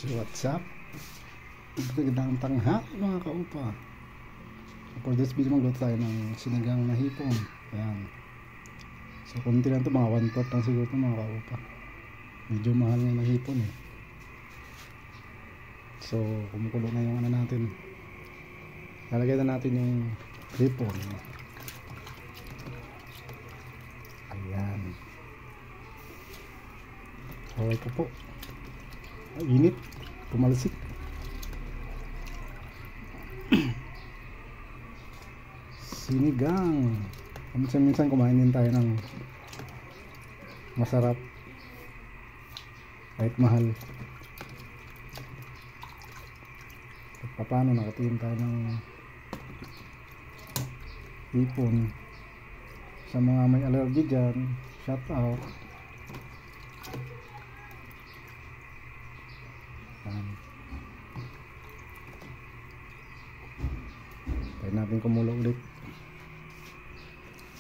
So what's up? Magandang tanghali mga kaupa. For this video magluto tayo ng sinigang na hipon. Ayan. So kunti lang ito, mga 1/4 lang siguro ito mga kaupa. Medyo mahal na hipon eh. So kumukulo na yung ano natin. Lalagay na natin yung hipon. Ayan. Okay po po. Ay, init. Pumalsik. Sinigang. Minsan kumain din tayo ng masarap kahit mahal. At paano nakatingin tayo ng hipon. Sa mga may allergy dyan, shout out. Tayo natin kumulo ulit.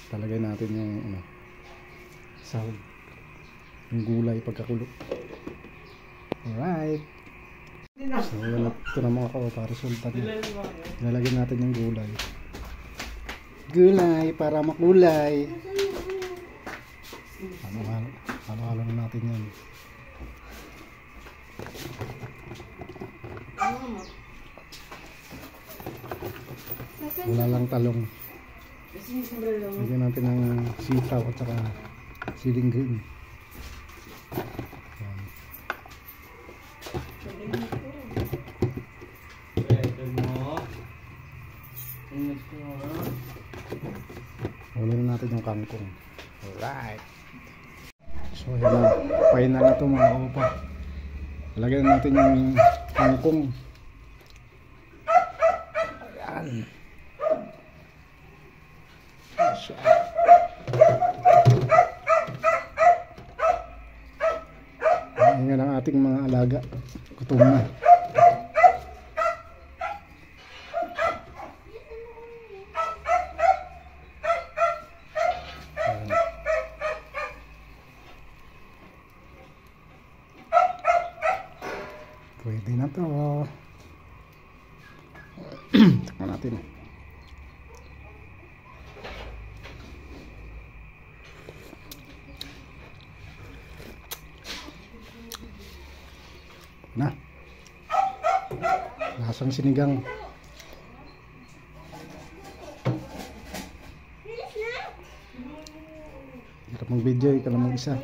Talagay natin yung sahog, yung gulay pagkakulo. Alright. So ito na mga kaupa, resulta niya. Lalagyan natin yung gulay. Gulay para makulay. Halo-halo na natin yan. Wala lang talong. Lagyan natin ng sitaw at saka siling green. Ulo na natin yung kangkong. Alright. So yan, final na ito mga kaupa. Lagyan natin yung kangkong. Ayan. Ayan ang ating mga alaga. Gutom na. Pwede na to. Takpan natin. Na. Lasang sinigang. Hirap mag-video, ikaw lang mag-isa.